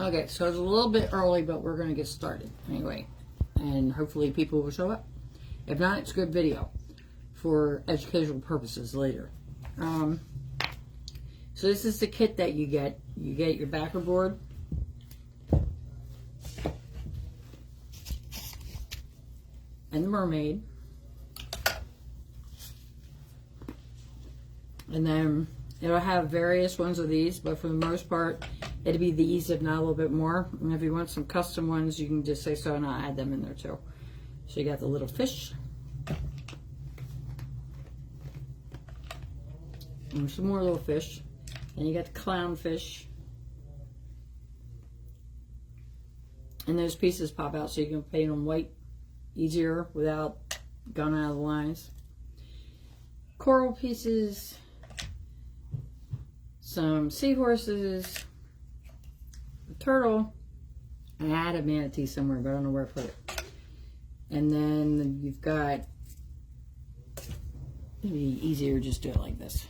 Okay, so it's a little bit early, but we're going to get started anyway. And hopefully people will show up. If not, it's a good video for educational purposes later. So this is the kit that you get. You get your backer board. And the Mermaid. And then it'll have various ones of these, but for the most part, it'll be these, if not a little bit more. And if you want some custom ones, you can just say so, and I'll add them in there too. So you got the little fish. And some more little fish. And you got the clownfish. And those pieces pop out so you can paint them white easier without going out of the lines. Coral pieces. Some seahorses. A turtle. And I had a manatee somewhere, but I don't know where I put it. And then you've got, it'd be easier to just do it like this.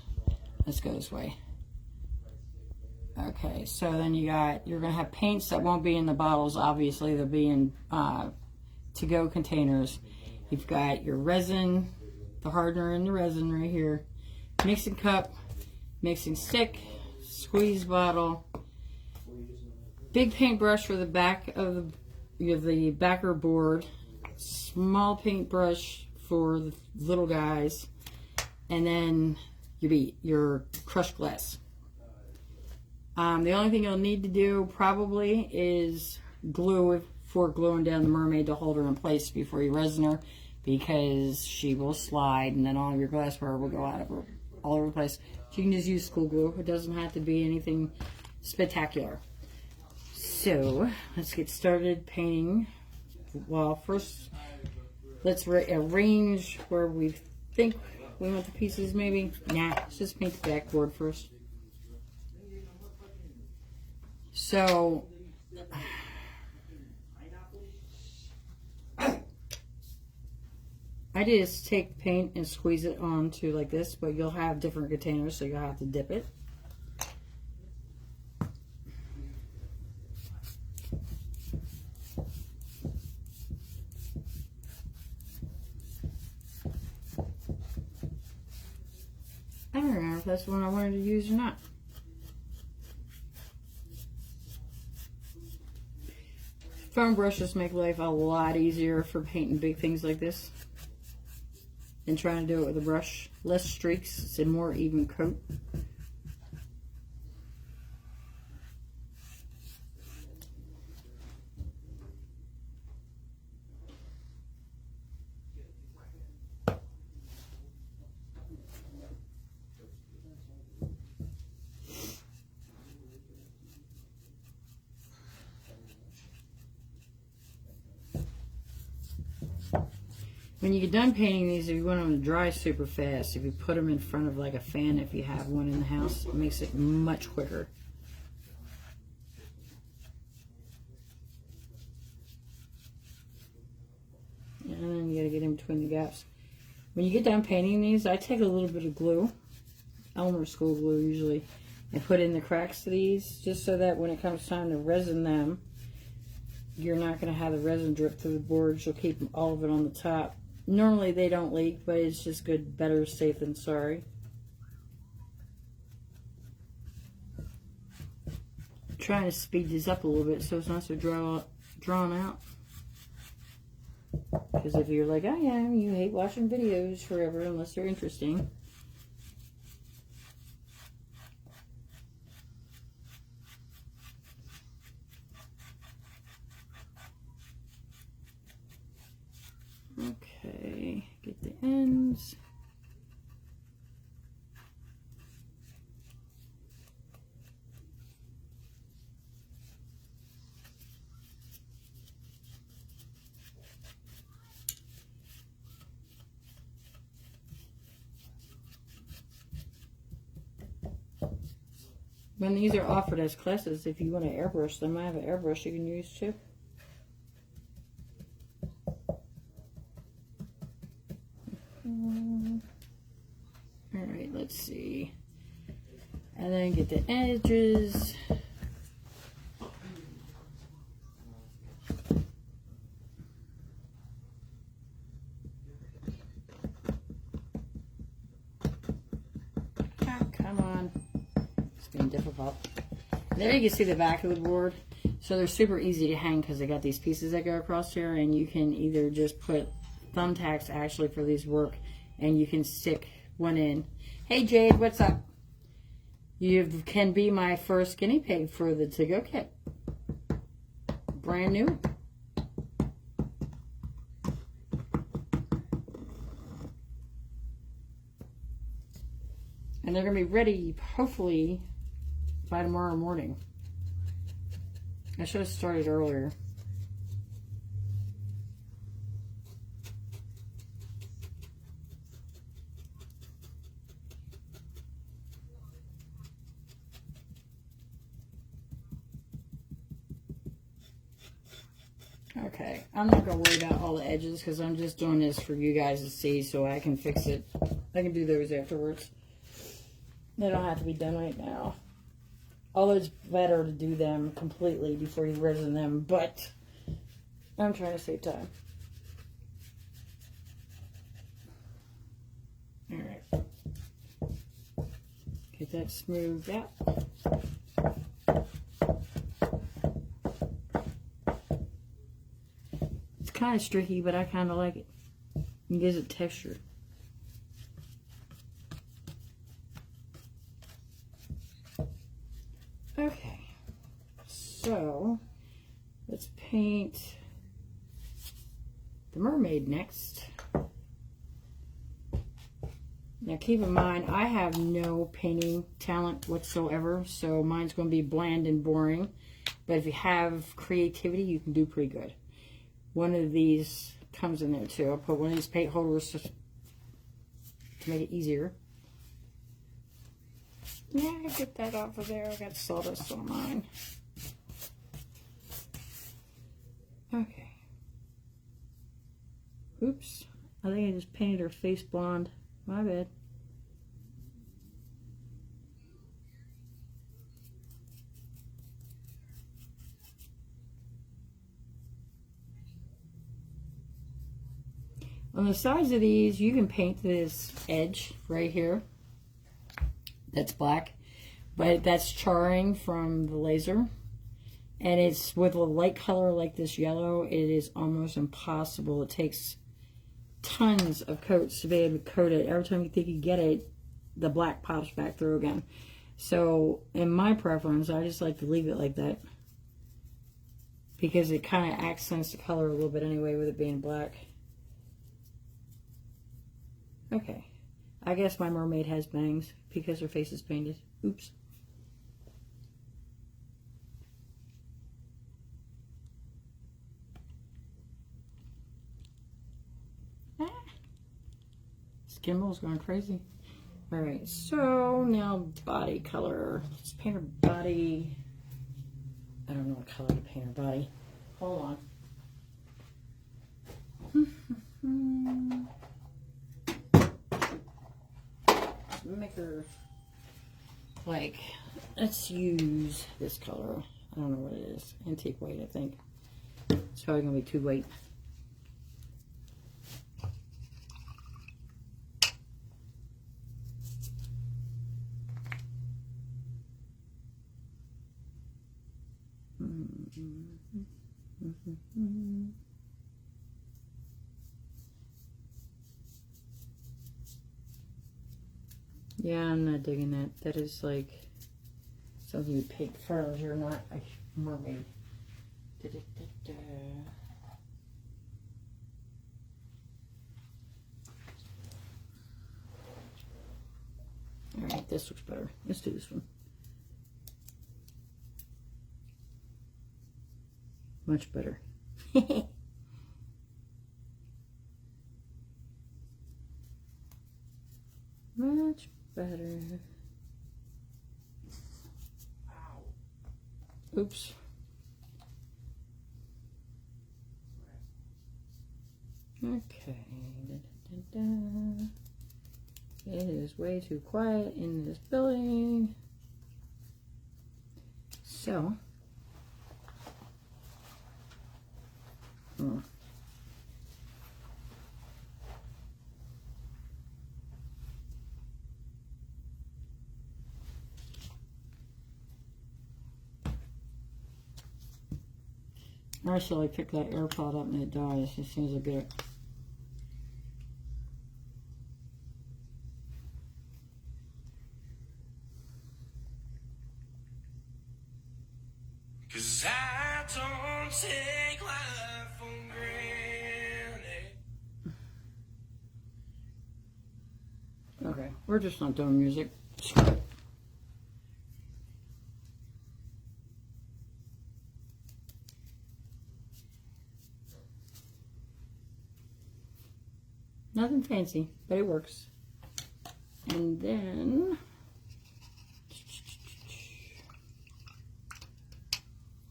Let's go this way. Okay, so then you're going to have paints that won't be in the bottles, obviously. They'll be in to-go containers. You've got your resin, the hardener and the resin right here. Mixing cup, mixing stick, squeeze bottle. Big paintbrush for the back of the backer board. Small paintbrush for the little guys. And then your crushed glass. The only thing you'll need to do probably is glue for gluing down the Mermaid to hold her in place before you resin her, because she will slide and then all of your glassware will go out of her all over the place. You can just use school glue. It doesn't have to be anything spectacular. So let's get started painting. Well, first let's arrange where we think we want the pieces. Maybe let's just paint the backboard first. So I just take paint and squeeze it onto like this, but you'll have different containers, so you'll have to dip it. I don't remember if that's the one I wanted to use or not. Foam brushes make life a lot easier for painting big things like this and trying to do it with a brush. Less streaks, it's a more even coat. When you get done painting these, if you want them to dry super fast, if you put them in front of like a fan, if you have one in the house, it makes it much quicker. And then you gotta get in between the gaps. When you get done painting these, I take a little bit of glue, Elmer school glue usually, and put in the cracks of these, just so that when it comes time to resin them, you're not gonna have the resin drip through the boards. You'll keep all of it on the top. Normally they don't leak, but it's just good, better safe than sorry. I'm trying to speed this up a little bit so it's not so drawn out. Because if you're like I am, you hate watching videos forever unless they're interesting. Okay, get the ends. When these are offered as classes, if you want to airbrush them, I have an airbrush you can use too. Alright, let's see. And then get the edges. being difficult. There you can see the back of the board. So they're super easy to hang because they got these pieces that go across here, and you can either just put thumbtacks actually for these work, and you can stick one in. Hey Jade, what's up? You can be my first guinea pig for the to-go kit. Brand new. And they're going to be ready, hopefully, by tomorrow morning. I should have started earlier. Okay, I'm not going to worry about all the edges because I'm just doing this for you guys to see so I can fix it. I can do those afterwards. They don't have to be done right now. Although it's better to do them completely before you resin them, but I'm trying to save time. Alright. Get that smoothed out. It's kind of streaky, but I kind of like it. It gives it texture. Okay, so let's paint the mermaid next. Now keep in mind, I have no painting talent whatsoever, so mine's going to be bland and boring. But if you have creativity, you can do pretty good. One of these comes in there too. I'll put one of these paint holders to make it easier. Yeah, get that off of there. I got sawdust on mine. Okay. Oops. I think I just painted her face blonde. My bad. On the sides of these, you can paint this edge right here. That's black, but that's charring from the laser, and it's with a light color like this yellow. It is almost impossible. It takes tons of coats to be able to coat it. Every time you think you get it, the black pops back through again. So in my preference, I just like to leave it like that because it kind of accents the color a little bit anyway with it being black. Okay. I guess my mermaid has bangs because her face is painted. Oops. Ah. Skimmel's going crazy. Alright, so now body color. Let's paint her body. I don't know what color to paint her body. Hold on. Make her like, let's use this color. I don't know what it is. Antique white, I think. It's probably gonna be too white. Yeah, I'm not digging that. That is like something you paint first. You're not a mermaid. Alright, this looks better. Let's do this one. Much better. Much better. Oops. Okay. Da, da, da. It is way too quiet in this building. So. Or shall I pick that AirPod up and it dies as soon as I get it? Cause I don't take life for granted. Okay, we're just not doing music. Nothing fancy, but it works. And then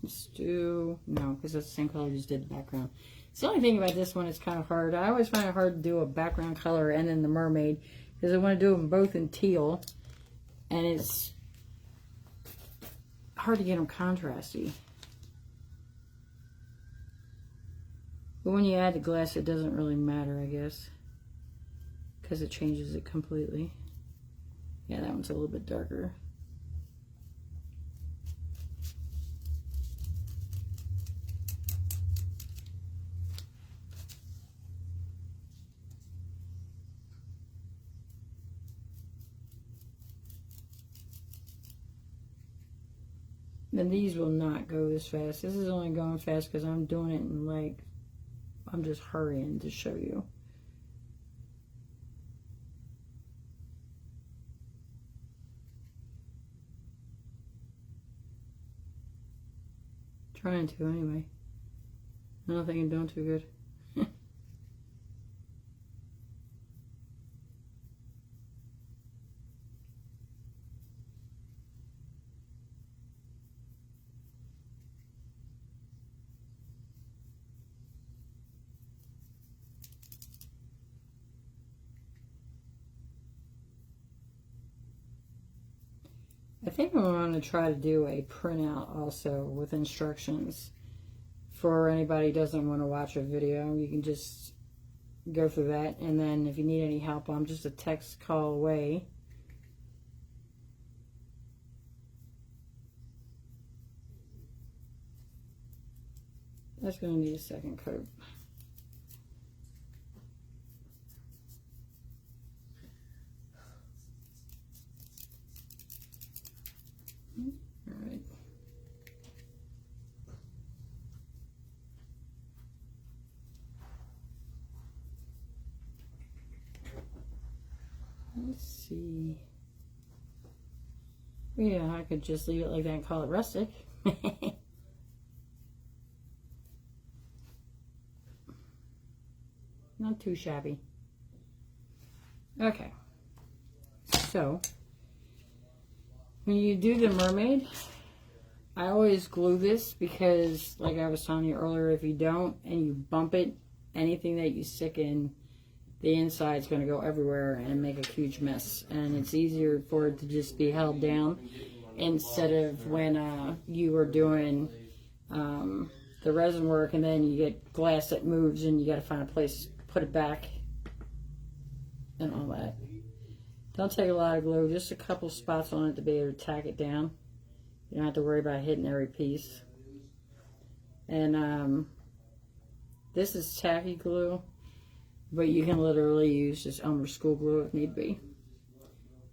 let's do, no, because that's the same color I just did the background. It's the only thing about this one, it's kind of hard. I always find it hard to do a background color and then the mermaid, because I want to do them both in teal, and it's hard to get them contrasty. But when you add the glass, it doesn't really matter, I guess, because it changes it completely. Yeah, that one's a little bit darker. Then these will not go this fast. This is only going fast because I'm doing it in, like, I'm just hurrying to show you. Trying to, anyway. I don't think I'm doing too good. I think I'm going to try to do a printout also with instructions for anybody who doesn't want to watch a video. You can just go through that, and then if you need any help, I'm just a text call away. That's going to need a second coat. Alright. Let's see. Yeah, I could just leave it like that and call it rustic. Not too shabby. Okay. So, when you do the mermaid, I always glue this because, like I was telling you earlier, if you don't and you bump it, anything that you stick in, the inside's going to go everywhere and make a huge mess. And it's easier for it to just be held down instead of when you were doing the resin work and then you get glass that moves and you got to find a place to put it back and all that. Don't take a lot of glue, just a couple spots on it to be able to tack it down. You don't have to worry about hitting every piece. And this is tacky glue, but you can literally use just Elmer school glue if need be.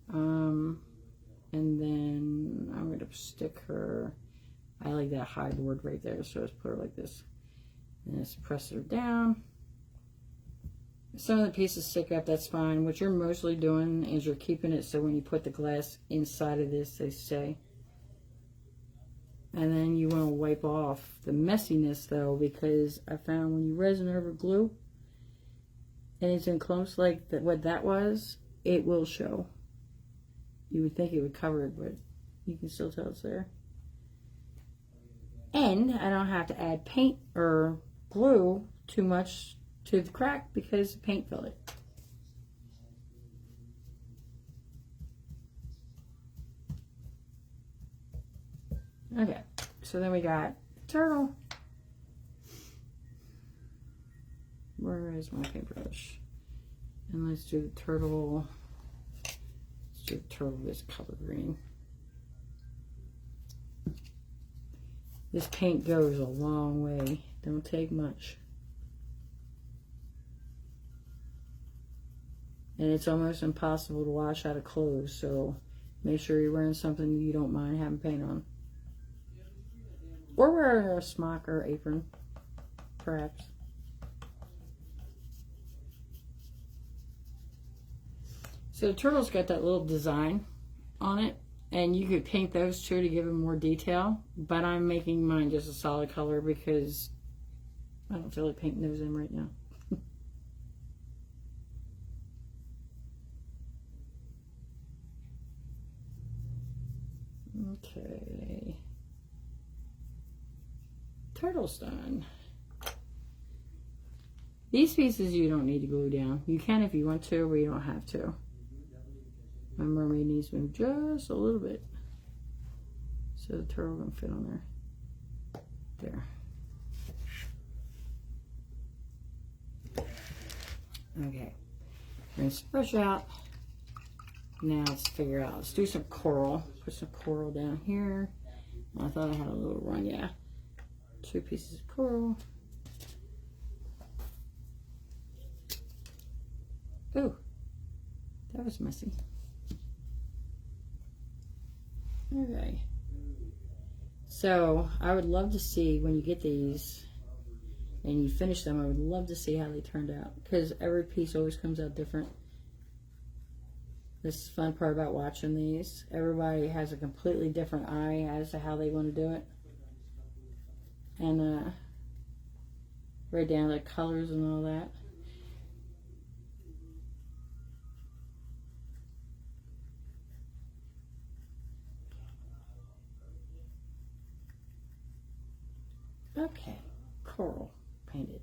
And then I'm going to stick her, I like that high board right there, so let's put her like this. And just press her down. Some of the pieces stick up, that's fine. What you're mostly doing is you're keeping it so when you put the glass inside of this, they stay. And then you want to wipe off the messiness though, because I found when you resin over glue and it's in clumps like what that was, it will show. You would think it would cover it, but you can still tell it's there. And I don't have to add paint or glue too much to the crack because the paint filled it. Okay, so then we got the turtle. Where is my paintbrush? And let's do the turtle. Let's do the turtle this color green. This paint goes a long way. Don't take much. And it's almost impossible to wash out of clothes, so make sure you're wearing something you don't mind having paint on. Or wear a smock or apron, perhaps. So the turtle's got that little design on it, and you could paint those too to give them more detail, but I'm making mine just a solid color because I don't feel like painting those in right now. Okay. Turtle's done. These pieces you don't need to glue down. You can if you want to, but you don't have to. My mermaid needs to move just a little bit so the turtle can fit on there. There. Okay. Rinse the brush out. Now let's figure out. Let's do some coral. Put some coral down here. I thought I had a little run. Yeah. 2 pieces of coral. Ooh, that was messy. Okay. So I would love to see when you get these and you finish them, I would love to see how they turned out because every piece always comes out different. This is the fun part about watching these. Everybody has a completely different eye as to how they want to do it. And write down the colors and all that. Okay, coral painted.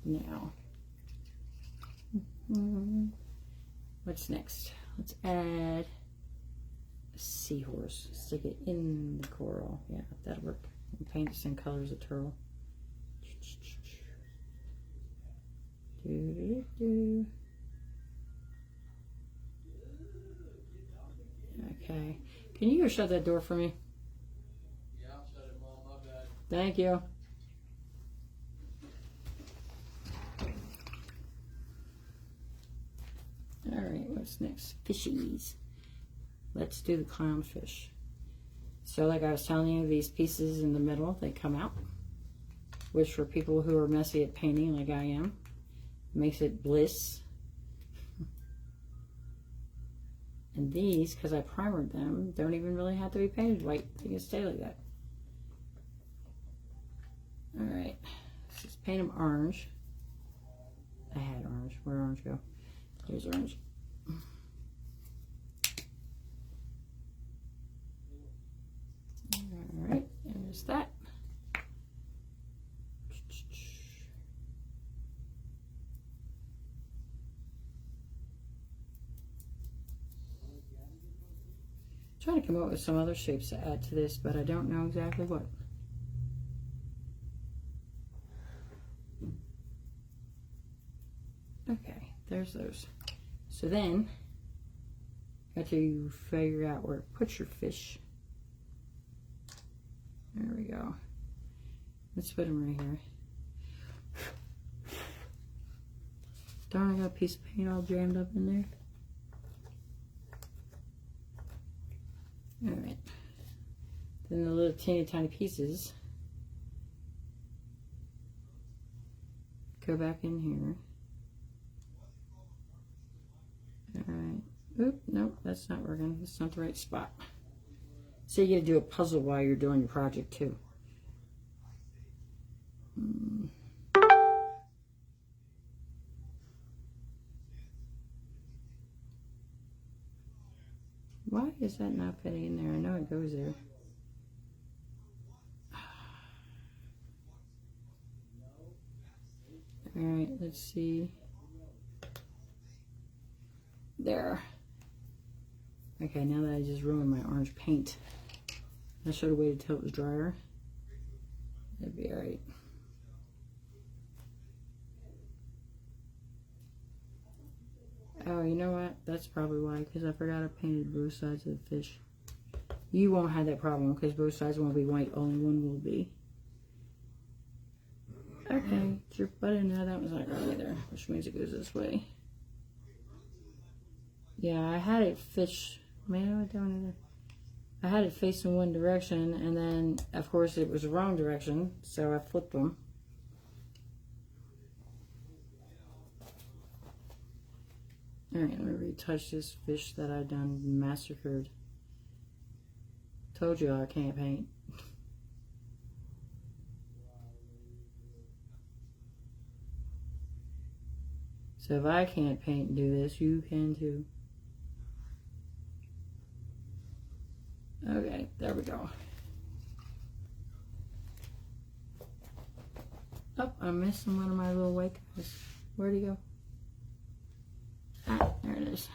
Now, what's next? Let's add a seahorse. Stick it in the coral. Yeah, that'll work. And paint the same color as a turtle. Okay. Can you go shut that door for me? Yeah, I'll shut it, Mom. My bad. Thank you. Alright, what's next? Fishies. Let's do the clownfish. So like I was telling you, these pieces in the middle, they come out. Which for people who are messy at painting like I am, makes it bliss. And these, because I primered them, don't even really have to be painted white. They can stay like that. Alright, let's just paint them orange. I had orange. Where'd orange go? There's orange. Alright, there's that. Trying to come up with some other shapes to add to this, but I don't know exactly what. Okay, there's those. So then, got to figure out where to put your fish. There we go. Let's put them right here. Darn, I got a piece of paint all jammed up in there. Alright. Then the little teeny tiny pieces go back in here. Alright. Oop, nope, that's not working. That's not the right spot. So you gotta do a puzzle while you're doing your project too. Why is that not fitting in there? I know it goes there. Alright, let's see. There. Okay, now that I just ruined my orange paint, I should have waited till it was drier. That'd be alright. Oh, you know what? That's probably why, because I forgot I painted both sides of the fish. You won't have that problem because both sides won't be white, only one will be. Okay, but I didn't know that was not right either, which means it goes this way. Yeah, I had it I had it facing one direction, and then, of course, it was the wrong direction, so I flipped them. Alright, let me retouch this fish that I done massacred. Told you I can't paint. So if I can't paint and do this, you can too. Okay, there we go. Oh, I'm missing one of my little white guys. Where'd he go? Ah, there it is.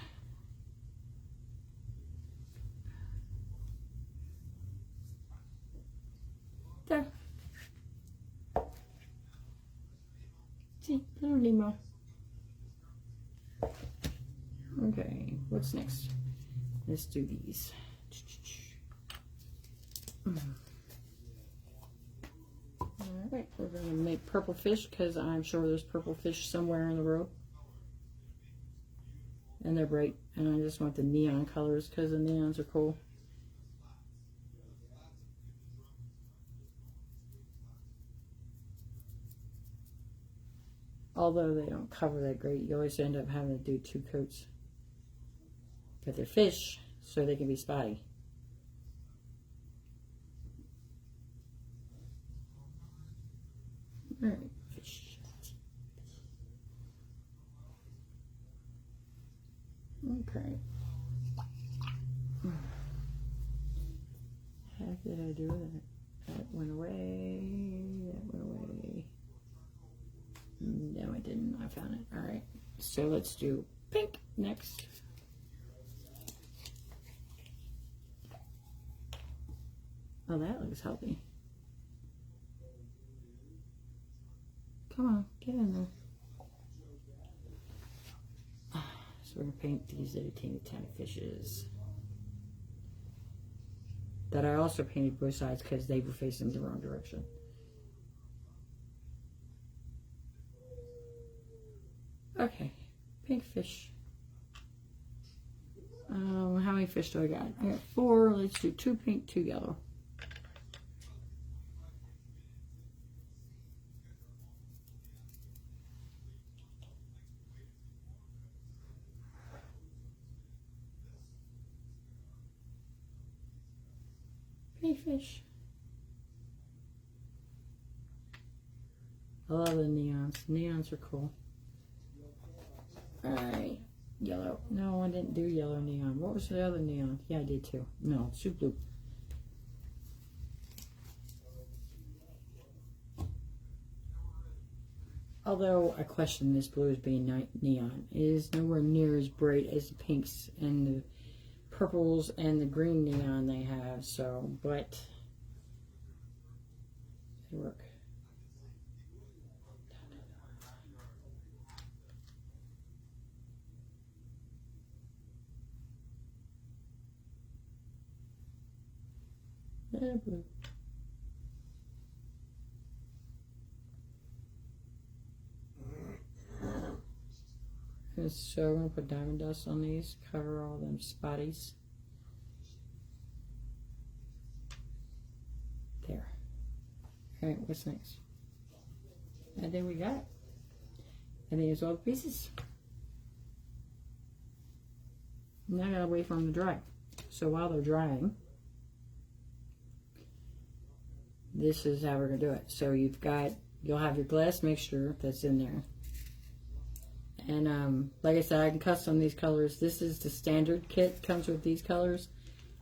There. See, little Nemo. Okay, what's next? Let's do these. Alright, we're going to make purple fish because I'm sure there's purple fish somewhere in the road. And they're bright. And I just want the neon colors because the neons are cool. Although they don't cover that great, you always end up having to do 2 coats. But they're fish, so they can be spotty. Alright, fish. Okay. Heck did I do that? That went away. That went away. No, I didn't. I found it. Alright. So let's do pink next. Oh, that looks healthy. Come on, get in there. So we're going to paint these little teeny tiny fishes. That I also painted both sides because they were facing the wrong direction. Okay, pink fish. How many fish do I got? I got 4. Let's do 2 pink, 2 yellow. Pink fish. I love the neons. Neons are cool. Alright, yellow. No, I didn't do yellow neon. What was the other neon? Yeah, I did too. No, soup blue. Although I question this blue as being neon. It is nowhere near as bright as the pinks and the purples and the green neon they have, so, but it'll work. Yeah, blue. And so I'm going to put diamond dust on these, cover all them spotties. There. Alright, what's next? And then we got it. And there's all the pieces. Now I gotta wait for them to dry. So while they're drying, this is how we're gonna do it. So you'll have your glass mixture that's in there. And like I said, I can custom these colors. This is the standard kit, comes with these colors.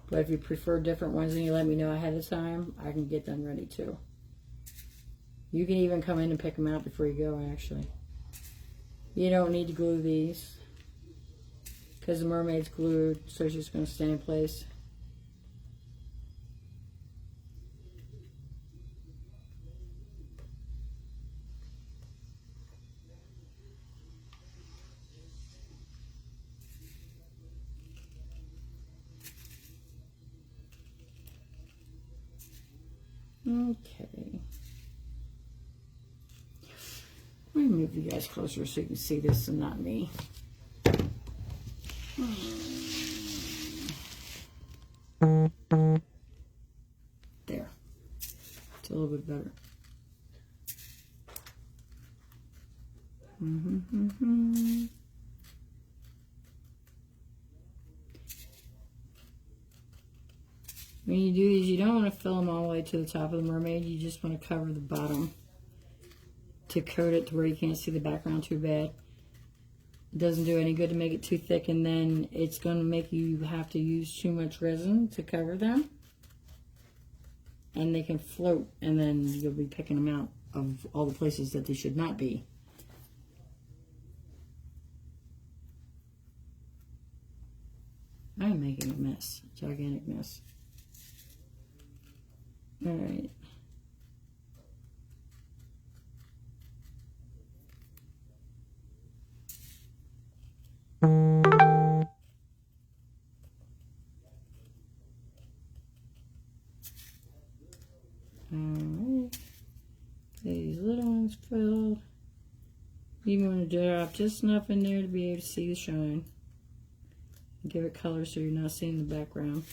But if you prefer different ones and you let me know ahead of time, I can get them ready too. You can even come in and pick them out before you go, actually. You don't need to glue these because the Mermaid's glued, so it's just going to stay in place. Okay. me move you guys closer so you can see this and not me. There. It's a little bit better. When you do these, you don't want to fill them all the way to the top of the mermaid. You just want to cover the bottom to coat it to where you can't see the background too bad. It doesn't do any good to make it too thick, and then it's going to make you have to use too much resin to cover them. And they can float, and then you'll be picking them out of all the places that they should not be. I'm making a mess, a gigantic mess. All right. Alright. These little ones filled. You want to drop just enough in there to be able to see the shine. Give it color so you're not seeing the background.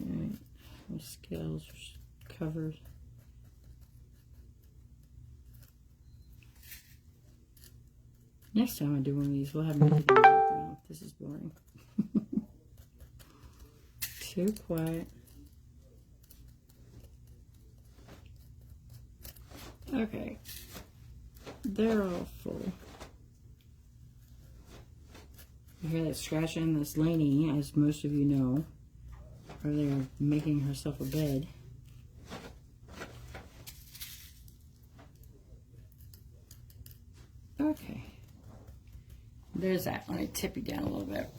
Alright, the scales are covered. Next time I do one of these, we'll have music in the background. This is boring. Too quiet. Okay. They're all full. You hear that scratching? That's Lainey, as most of you know. Over there making herself a bed. Okay. There's that. Let me tip you down a little bit.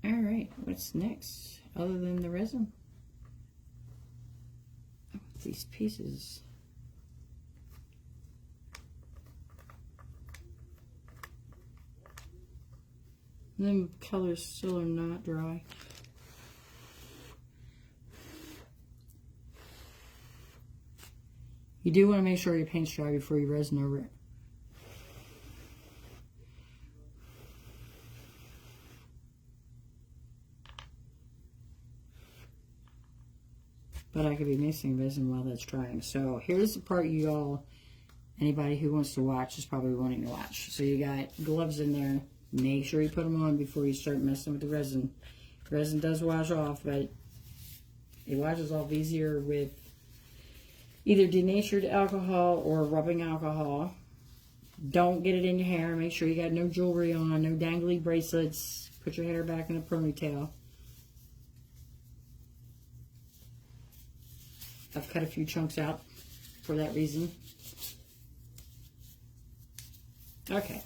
All right, what's next other than the resin? Oh, these pieces. Them colors still are not dry. You do want to make sure your paint's dry before you resin over it. But I could be mixing resin while that's drying. So here's the part you all, anybody who wants to watch is probably wanting to watch. So you got gloves in there. Make sure you put them on before you start messing with the resin. Resin does wash off, but it washes off easier with either denatured alcohol or rubbing alcohol. Don't get it in your hair. Make sure you got no jewelry on, no dangly bracelets. Put your hair back in a ponytail. I've cut a few chunks out for that reason. Okay.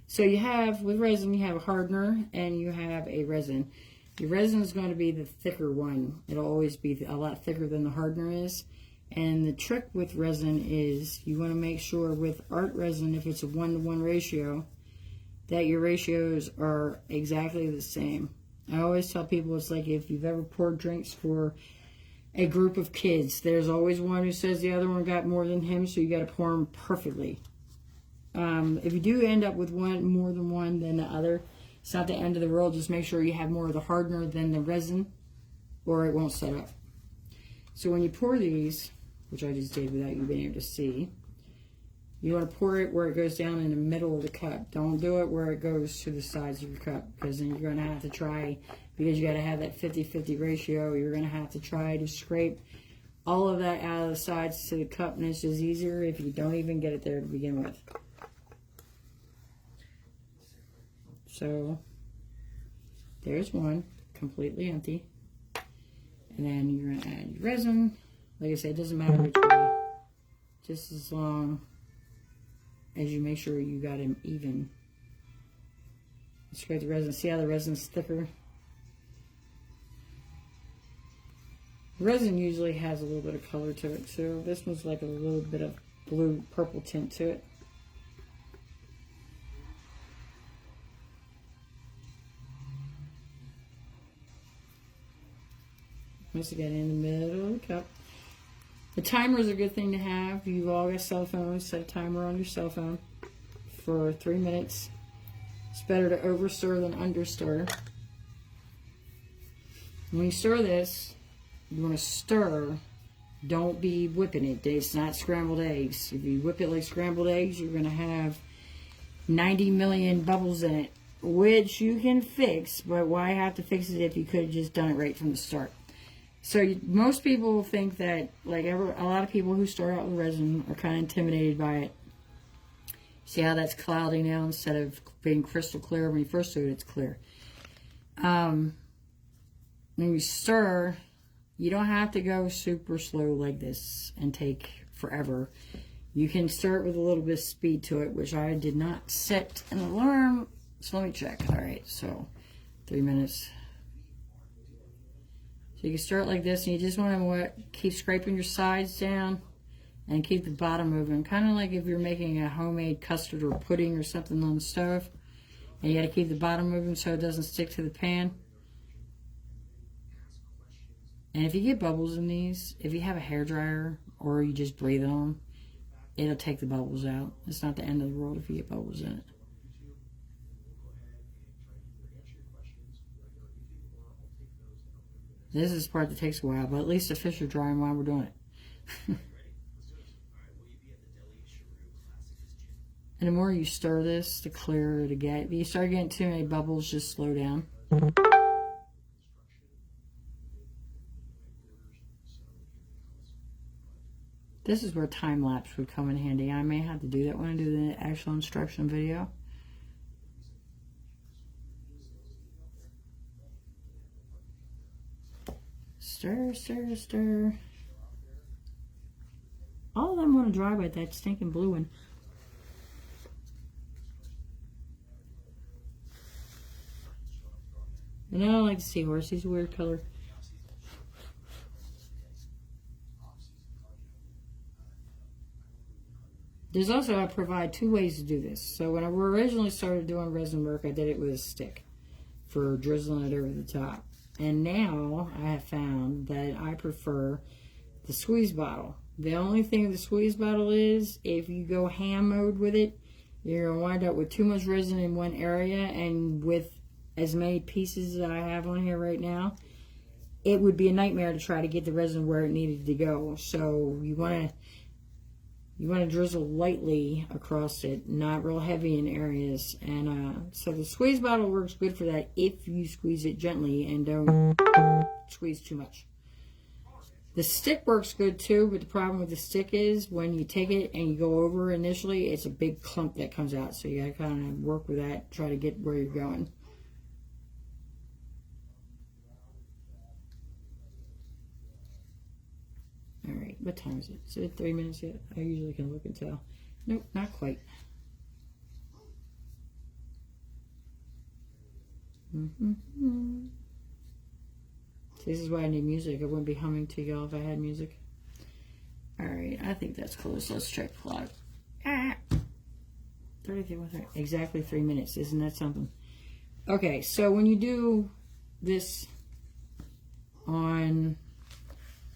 So you have, with resin, you have a hardener and you have a resin. Your resin is going to be the thicker one. It'll always be a lot thicker than the hardener is. And the trick with resin is you want to make sure with art resin, if it's a 1-to-1 ratio, that your ratios are exactly the same. I always tell people it's like if you've ever poured drinks for a group of kids, there's always one who says the other one got more than him, so you got to pour them perfectly. If you do end up with one more than one than the other, it's not the end of the world. Just make sure you have more of the hardener than the resin, or it won't set up. So when you pour these, which I just did without you being able to see, you want to pour it where it goes down in the middle of the cup. Don't do it where it goes to the sides of your cup, because then you're going to have to try, because you got to have that 50-50 ratio, you're going to have to try to scrape all of that out of the sides to the cup, and it's just easier if you don't even get it there to begin with. So there's one, completely empty. And then you're going to add your resin. Like I said, it doesn't matter which way, just as long as you make sure you got them even. Let's go with the resin. See how the resin's thicker? Resin usually has a little bit of color to it too. This one's like a little bit of blue, purple tint to it. Once again, in the middle of the cup. The timer is a good thing to have. You've all got cell phones. Set a timer on your cell phone for 3 minutes. It's better to over stir than under stir. When you stir this, you want to stir. Don't be whipping it. It's not scrambled eggs. If you whip it like scrambled eggs, you're going to have 90 million bubbles in it, which you can fix. But why have to fix it if you could have just done it right from the start? So most people think that, like a lot of people who start out with resin are kind of intimidated by it. See how that's cloudy now instead of being crystal clear? When you first do it, it's clear. When you stir, you don't have to go super slow like this and take forever. You can stir it with a little bit of speed to it, which I did not set an alarm. So let me check. All right, so 3 minutes. So you can stir it like this, and you just want to keep scraping your sides down and keep the bottom moving. Kind of like if you're making a homemade custard or pudding or something on the stove. And you got to keep the bottom moving so it doesn't stick to the pan. And if you get bubbles in these, if you have a hairdryer or you just breathe on them, it'll take the bubbles out. It's not the end of the world if you get bubbles in it. This is the part that takes a while, but at least the fish are drying while we're doing it. And the more you stir this, the clearer it gets. If you start getting too many bubbles, just slow down. This is where time lapse would come in handy. I may have to do that when I do the actual instruction video. Stir, stir, stir. All of them want to dry by that stinking blue one. And I don't like the seahorse. He's a weird color. There's also, I provide 2 ways to do this. So when I originally started doing resin work, I did it with a stick for drizzling it over the top. And now I have found that I prefer the squeeze bottle. The only thing with the squeeze bottle is if you go ham mode with it, you're going to wind up with too much resin in one area, and with as many pieces that I have on here right now, it would be a nightmare to try to get the resin where it needed to go. So you want to drizzle lightly across it, not real heavy in areas. And so the squeeze bottle works good for that if you squeeze it gently and don't squeeze too much. The stick works good too, but the problem with the stick is when you take it and you go over initially, it's a big clump that comes out. So you got to kind of work with that, try to get where you're going. All right, what time is it? Is it 3 minutes yet? I usually can look and tell. Nope, not quite. See, this is why I need music. I wouldn't be humming to y'all if I had music. All right, I think that's close. Let's check the clock. 33, exactly 3 minutes. Isn't that something? Okay, so when you do this in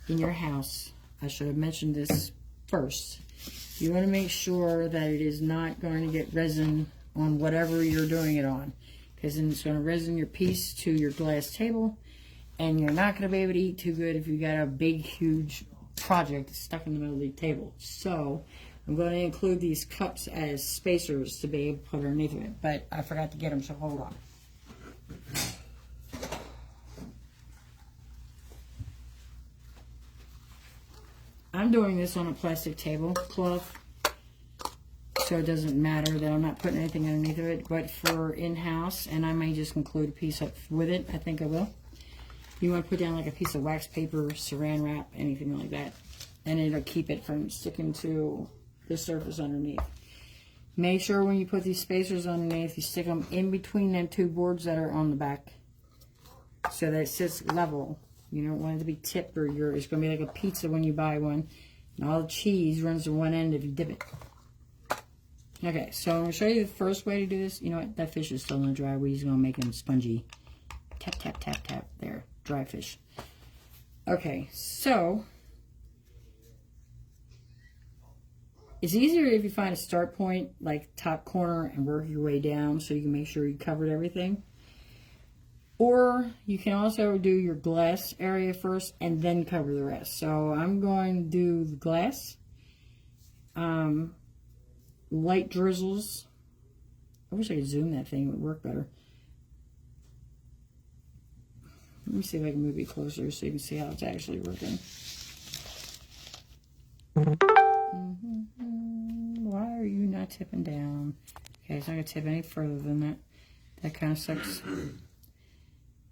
your house, I should have mentioned this first. You want to make sure that it is not going to get resin on whatever you're doing it on, because then it's going to resin your piece to your glass table, and you're not going to be able to eat too good if you got a big, huge project stuck in the middle of the table. So I'm going to include these cups as spacers to be able to put underneath of it, but I forgot to get them, so hold on. I'm doing this on a plastic tablecloth, so it doesn't matter that I'm not putting anything underneath of it. But for in-house, and I may just include a piece up with it, I think I will. You want to put down like a piece of wax paper, saran wrap, anything like that, and it'll keep it from sticking to the surface underneath. Make sure when you put these spacers underneath, you stick them in between them two boards that are on the back, so that it sits level. You don't want it to be tipped, or it's going to be like a pizza when you buy one, and all the cheese runs to one end if you dip it. Okay, so I'm going to show you the first way to do this. You know what? That fish is still in the dry. We're just going to make them spongy. Tap, tap, tap, tap. There. Dry fish. Okay, so it's easier if you find a start point, like top corner, and work your way down so you can make sure you covered everything. Or you can also do your glass area first and then cover the rest. So I'm going to do the glass. Light drizzles. I wish I could zoom that thing. It would work better. Let me see if I can move it closer so you can see how it's actually working. Why are you not tipping down? Okay, it's not going to tip any further than that. That kind of sucks.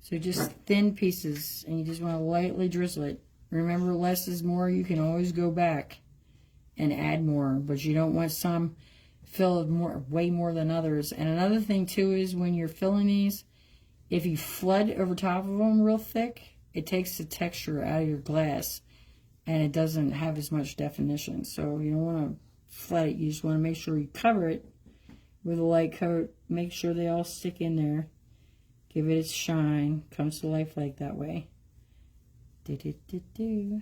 So just thin pieces, and you just want to lightly drizzle it. Remember, less is more. You can always go back and add more, but you don't want some filled way more than others. And another thing too is when you're filling these, if you flood over top of them real thick, it takes the texture out of your glass, and it doesn't have as much definition. So you don't want to flood it. You just want to make sure you cover it with a light coat. Make sure they all stick in there. Give it its shine. Comes to life like that way. Do-do-do-do.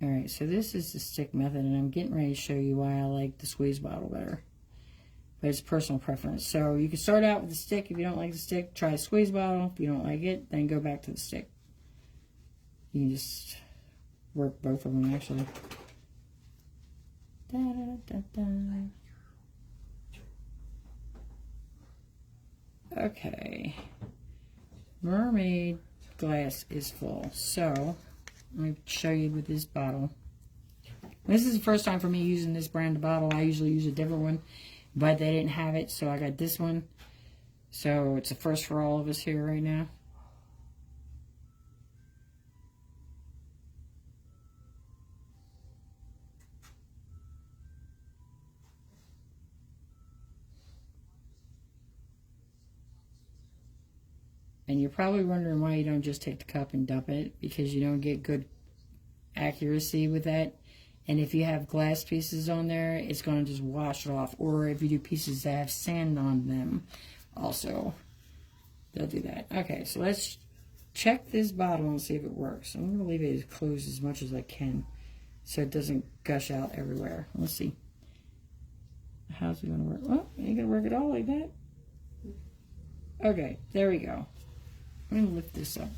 Alright, so this is the stick method, and I'm getting ready to show you why I like the squeeze bottle better. But it's personal preference. So you can start out with the stick. If you don't like the stick, try the squeeze bottle. If you don't like it, then go back to the stick. You can just work both of them, actually. Da, da, da, da. Okay. Mermaid glass is full. So let me show you with this bottle. This is the first time for me using this brand of bottle. I usually use a different one, but they didn't have it, so I got this one. So it's a first for all of us here right now. And you're probably wondering why you don't just take the cup and dump it, because you don't get good accuracy with that. And if you have glass pieces on there, it's going to just wash it off. Or if you do pieces that have sand on them, also, they'll do that. Okay, so let's check this bottle and see if it works. I'm going to leave it closed as much as I can so it doesn't gush out everywhere. Let's see. How's it going to work? Well, ain't going to work at all like that. Okay, there we go. I'm going to lift this up.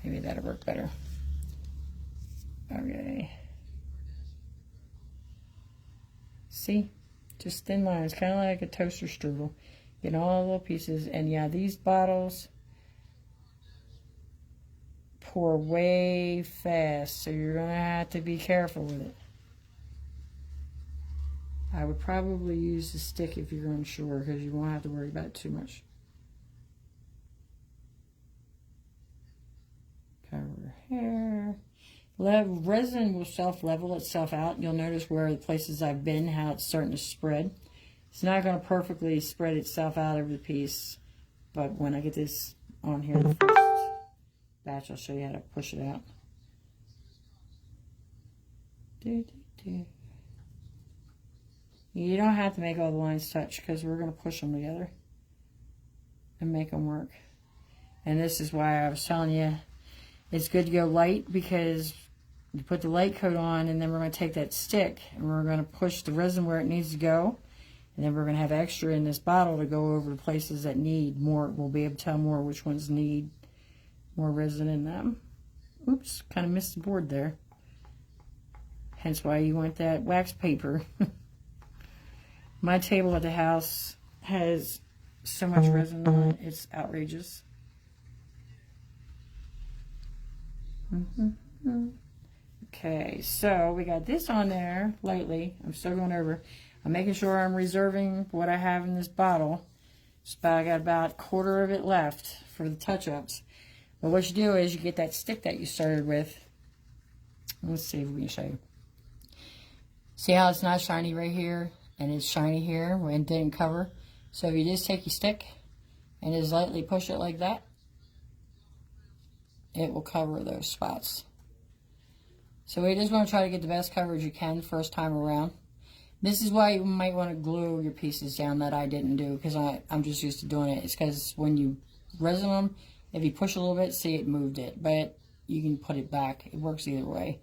Maybe that'll work better. Okay. See? Just thin lines, kind of like a toaster strudel. Get all the little pieces. And yeah, these bottles pour way fast, so you're going to have to be careful with it. I would probably use the stick if you're unsure, because you won't have to worry about it too much. Cover here. Resin will self-level itself out. You'll notice where the places I've been, how it's starting to spread. It's not going to perfectly spread itself out over the piece, but when I get this on here, the first batch, I'll show you how to push it out. You don't have to make all the lines touch, because we're going to push them together and make them work. And this is why I was telling you it's good to go light, because you put the light coat on, and then we're going to take that stick and we're going to push the resin where it needs to go, and then we're going to have extra in this bottle to go over the places that need more. We'll be able to tell more which ones need more resin in them. Oops, kind of missed the board there. Hence why you want that wax paper. My table at the house has so much resin on it, it's outrageous. Okay, so we got this on there lightly. I'm still going over. I'm making sure I'm reserving what I have in this bottle. I got about a quarter of it left for the touch-ups. But what you do is you get that stick that you started with, Let's see if we can show you. See how it's not shiny right here and it's shiny here when it didn't cover? So if you just take your stick and just lightly push it like that, it will cover those spots. So we just want to try to get the best coverage you can first time around. This is why you might want to glue your pieces down that I didn't do, because I'm just used to doing it. It's because when you resin them, if you push a little bit, see, it moved it. But you can put it back. It works either way.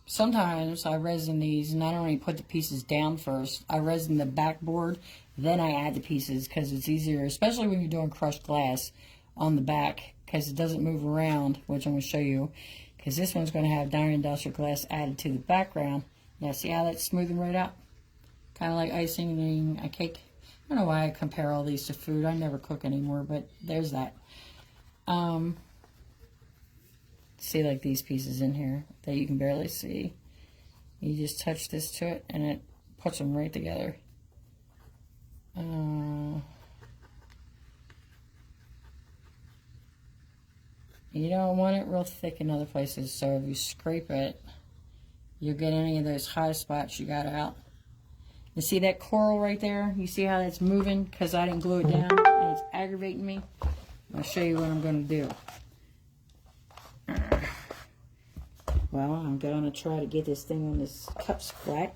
Sometimes I resin these and I don't even put the pieces down first. I resin the backboard, then I add the pieces because it's easier, especially when you're doing crushed glass on the back, because it doesn't move around, which I'm going to show you. Because this one's going to have diamond industrial glass added to the background. Yeah, see how that's smoothing right out? Kind of like icing a cake. I don't know why I compare all these to food. I never cook anymore, but there's that. See, like these pieces in here that you can barely see. You just touch this to it and it puts them right together. You don't want it real thick in other places, so if you scrape it, you'll get any of those high spots you got out. You see that coral right there? You see how that's moving because I didn't glue it down and it's aggravating me? I'll show you what I'm going to do. Well, I'm going to try to get this thing on this cup flat.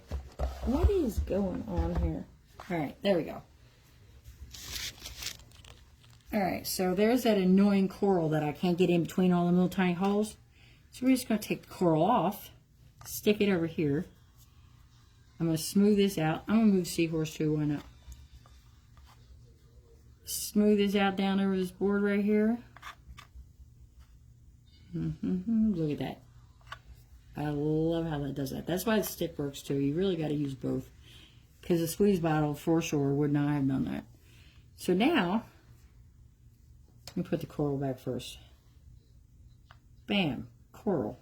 What is going on here? Alright, there we go. Alright, so there's that annoying coral that I can't get in between all the little tiny holes. So we're just going to take the coral off, stick it over here. I'm going to smooth this out. I'm going to move Seahorse too, why not? Smooth this out down over this board right here. Look at that. I love how that does that. That's why the stick works too. You really got to use both. Because the squeeze bottle for sure would not have done that. So now, let me put the coral back first. Bam, coral.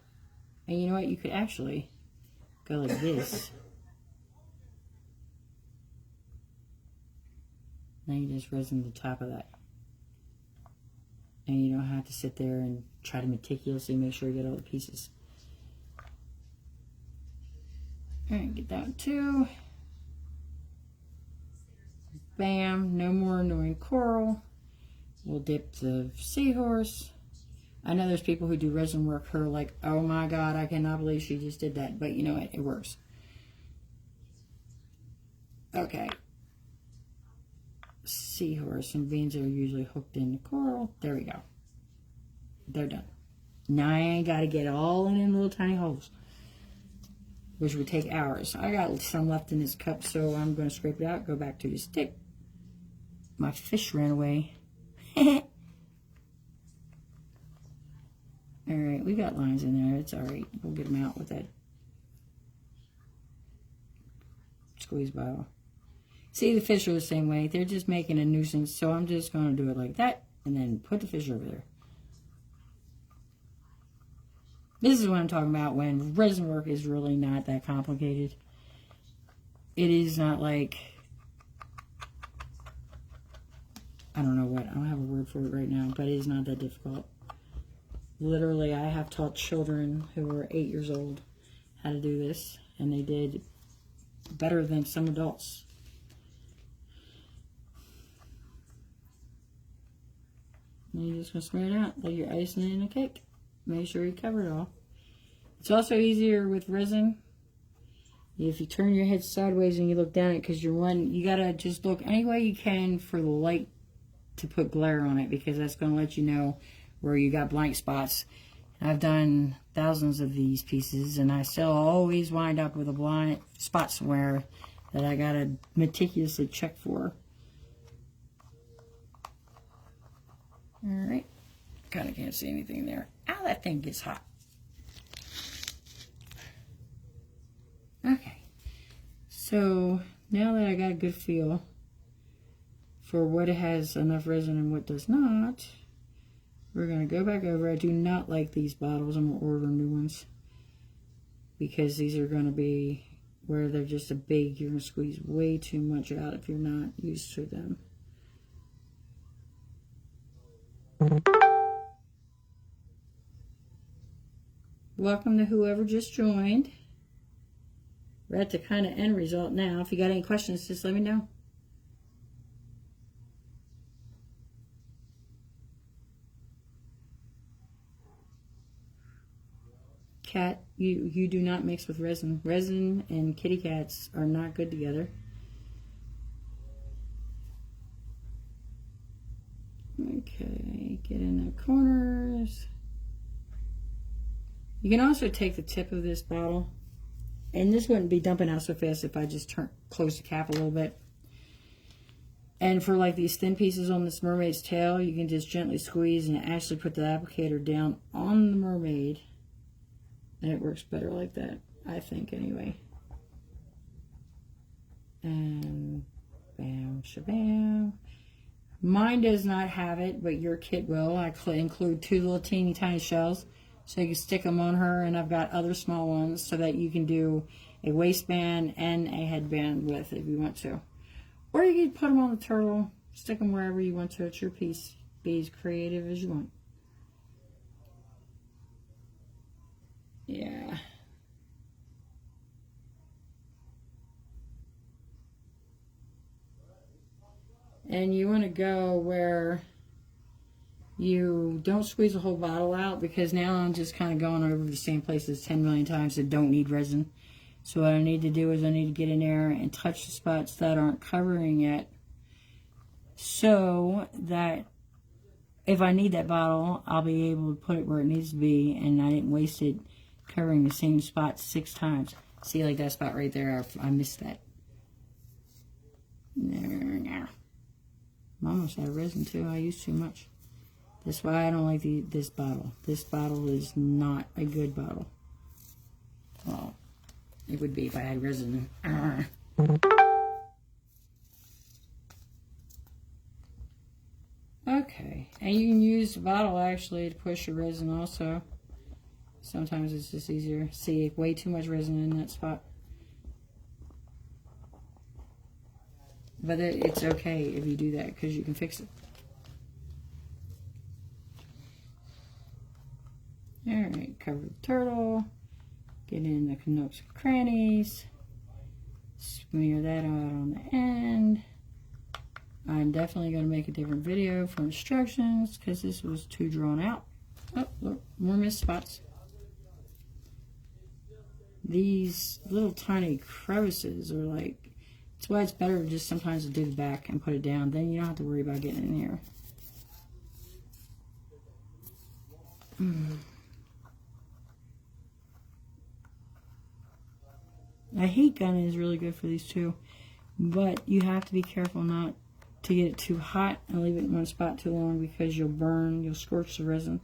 And you know what? You could actually go like this. Now you just resin the top of that. And you don't have to sit there and try to meticulously make sure you get all the pieces. Alright, get that one too. Bam, no more annoying coral. We'll dip the seahorse. I know there's people who do resin work who are like, oh my god, I cannot believe she just did that. But you know what? It works. Okay. Seahorse and beans are usually hooked in the coral. There we go. They're done. Now I ain't got to get all in them little tiny holes, which would take hours. I got some left in this cup, so I'm going to scrape it out, go back to the stick. My fish ran away. Alright, we got lines in there. It's alright. We'll get them out with that squeeze bottle. See, the fish are the same way. They're just making a nuisance, so I'm just going to do it like that and then put the fish over there. This is what I'm talking about when resin work is really not that complicated. It is not like, I don't know what, I don't have a word for it right now, but it is not that difficult. Literally, I have taught children who are 8 years old how to do this, and they did better than some adults. And you're just going to smear it out like you're icing it in a cake. Make sure you cover it all. It's also easier with resin if you turn your head sideways and you look down it, because you got to just look any way you can for the light to put glare on it, because that's going to let you know where you got blank spots. I've done thousands of these pieces and I still always wind up with a blank spot somewhere that I got to meticulously check for. Alright, kind of can't see anything there. Ow, that thing gets hot. Okay, so now that I got a good feel for what has enough resin and what does not, we're going to go back over. I do not like these bottles. I'm going to order new ones, because these are going to be where they're just a big, you're going to squeeze way too much out if you're not used to them. welcome to whoever just joined. We're at the kind of end result now. If you got any questions, just let me know. Cat, you do not mix with resin. Resin and kitty cats are not good together. Okay, get in the corners. You can also take the tip of this bottle, and this wouldn't be dumping out so fast if I just close the cap a little bit. And for like these thin pieces on this mermaid's tail, you can just gently squeeze and actually put the applicator down on the mermaid. And it works better like that, I think, anyway. And bam, shabam. Mine does not have it, but your kit will. I include 2 little teeny tiny shells, so you can stick them on her. And I've got other small ones so that you can do a waistband and a headband with if you want to. Or you can put them on the turtle, stick them wherever you want to. It's your piece. Be as creative as you want. Yeah. And you want to go where you don't squeeze the whole bottle out, because now I'm just kind of going over the same places 10 million times that don't need resin. So what I need to do is I need to get in there and touch the spots that aren't covering it, so that if I need that bottle, I'll be able to put it where it needs to be, and I didn't waste it covering the same spot 6 times. See, like that spot right there, I missed that. There. I'm almost out of resin too. I used too much. That's why I don't like this bottle. This bottle is not a good bottle. Well, it would be if I had resin. Okay, and you can use the bottle actually to push your resin also. Sometimes it's just easier. See, way too much resin in that spot. But it's okay if you do that, because you can fix it. Alright, cover the turtle. Get in the nooks and crannies. Smear that out on the end. I'm definitely going to make a different video for instructions, because this was too drawn out. Oh, look, more missed spots. These little tiny crevices are like, that's why it's better just sometimes to do the back and put it down. Then you don't have to worry about getting in here. A heat gun is really good for these too, but you have to be careful not to get it too hot and leave it in one spot too long, because you'll scorch the resin.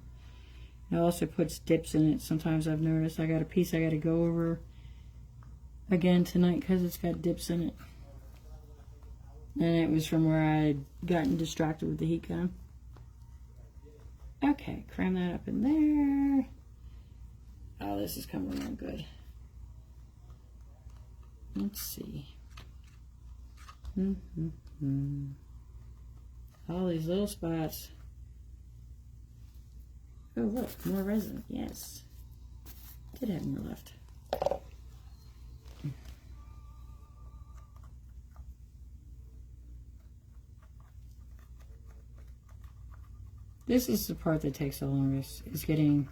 It also puts dips in it. Sometimes I've noticed I got a piece I got to go over again tonight because it's got dips in it. And it was from where I had gotten distracted with the heat gun. Okay, cram that up in there. Oh, this is coming along good. Let's see. All these little spots. Oh, look, more resin. Yes. Did have more left. This is the part that takes the longest, is getting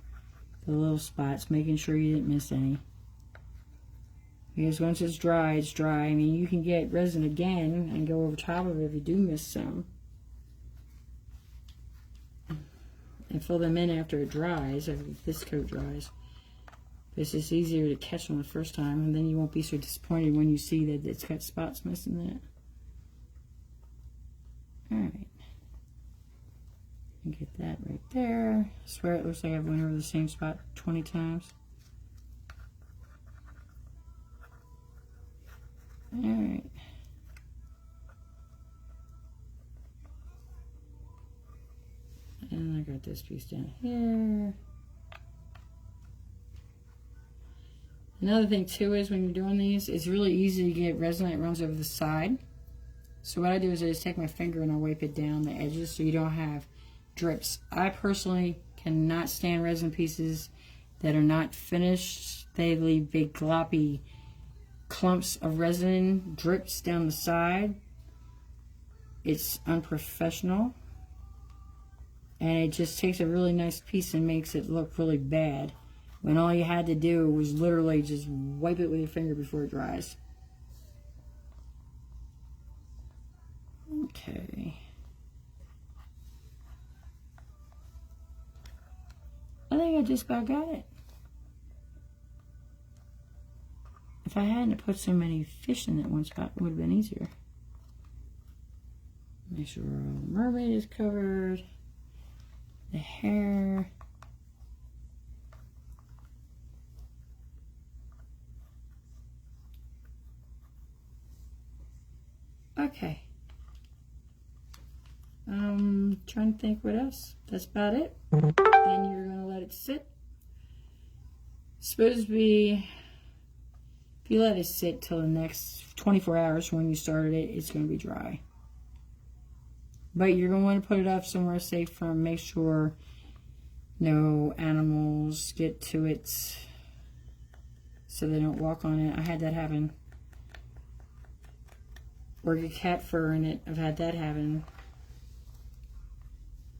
the little spots, making sure you didn't miss any. Because once it's dry, it's dry. I mean, you can get resin again and go over top of it if you do miss some. And fill them in after it dries, after this coat dries. It's just easier to catch them the first time, and then you won't be so disappointed when you see that it's got spots missing in it. Alright. Get that right there. I swear it looks like I've went over the same spot 20 times. Alright. And I got this piece down here. Another thing too is when you're doing these, it's really easy to get resin that runs over the side. So what I do is I just take my finger and I wipe it down the edges so you don't have drips. I personally cannot stand resin pieces that are not finished. They leave big gloppy clumps of resin drips down the side. It's unprofessional. And it just takes a really nice piece and makes it look really bad, when all you had to do was literally just wipe it with your finger before it dries. Okay. I think I just about got it. If I hadn't put so many fish in that one spot, it would have been easier. Make sure Mermaid is covered. The hair. Okay. Trying to think what else. That's about it. Then you're going to let it sit. It's supposed to be, if you let it sit till the next 24 hours from when you started it, it's going to be dry. But you're going to want to put it up somewhere safe from, make sure no animals get to it so they don't walk on it. I had that happen. Or get cat fur in it. I've had that happen.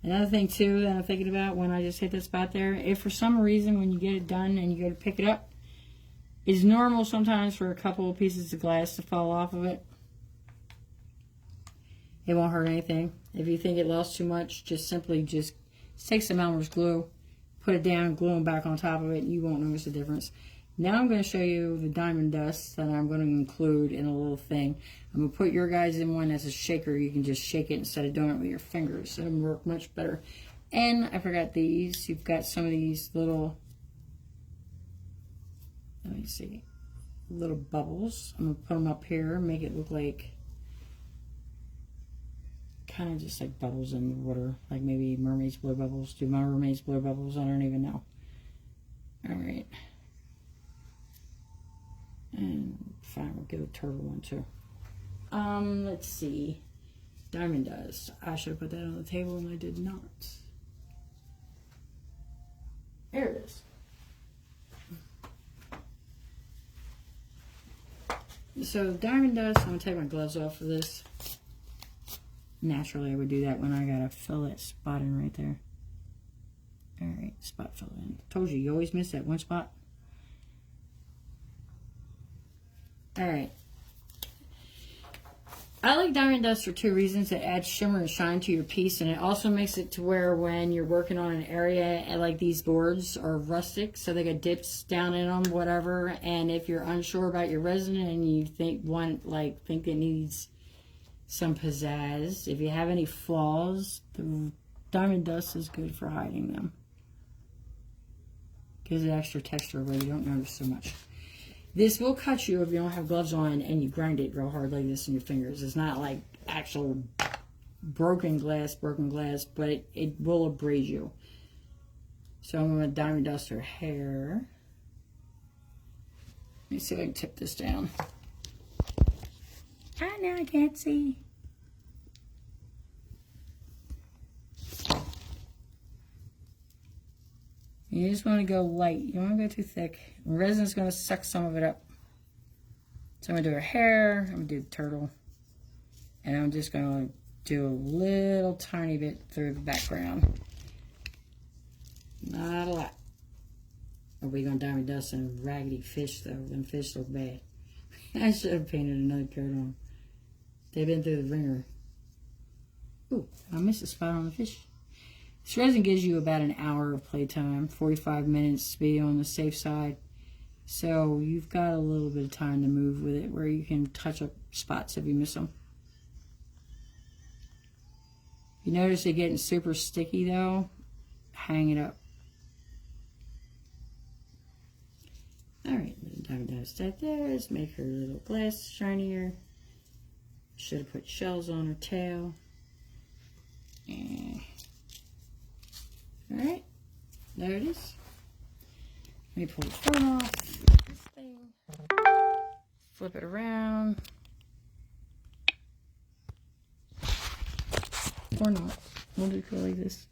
Another thing too that I'm thinking about when I just hit that spot there, if for some reason when you get it done and you go to pick it up, it's normal sometimes for a couple of pieces of glass to fall off of it. It won't hurt anything. If you think it lost too much, just simply just take some Elmer's glue, put it down, glue them back on top of it, and you won't notice the difference. Now I'm going to show you the diamond dust that I'm going to include in a little thing. I'm going to put your guys in one that's a shaker. You can just shake it instead of doing it with your fingers. It'll work much better. And I forgot these. You've got some of these little, let me see, little bubbles. I'm going to put them up here, make it look like kind of just like bubbles in the water, like maybe mermaids blow bubbles. Do my mermaids blow bubbles? I don't even know. All right. And fine, we'll give a turtle one too. Let's see. Diamond dust. I should have put that on the table and I did not. There it is. So diamond dust, I'm going to take my gloves off for this. Naturally I would do that when I got to fill that spot in right there. Alright, spot fill in. Told you, you always miss that one spot. Alright. I like diamond dust for two reasons. It adds shimmer and shine to your piece, and it also makes it to where when you're working on an area, and like these boards are rustic, so they got dips down in them, whatever, and if you're unsure about your resin and you think it needs some pizzazz, if you have any flaws, the diamond dust is good for hiding them. Gives it extra texture where you don't notice so much. This will cut you if you don't have gloves on and you grind it real hard like this in your fingers. It's not like actual broken glass, but it will abrade you. So I'm going to diamond dust her hair. Let me see if I can tip this down. Now I can't see. You just want to go light. You don't want to go too thick. Resin's going to suck some of it up. So I'm going to do her hair. I'm going to do the turtle. And I'm just going to do a little tiny bit through the background. Not a lot. Are we going to diamond dust and raggedy fish, though? Them fish look bad. I should have painted another coat on. They've been through the ringer. Ooh, I missed a spot on the fish. This resin gives you about an hour of playtime, 45 minutes to be on the safe side. So you've got a little bit of time to move with it where you can touch up spots if you miss them. If you notice it getting super sticky though, hang it up. Alright, diamond dust that there. Let's make her little glass shinier. Should have put shells on her tail. Alright, there it is. Let me pull the phone off. This thing. Flip it around. Or not. We'll just go like this.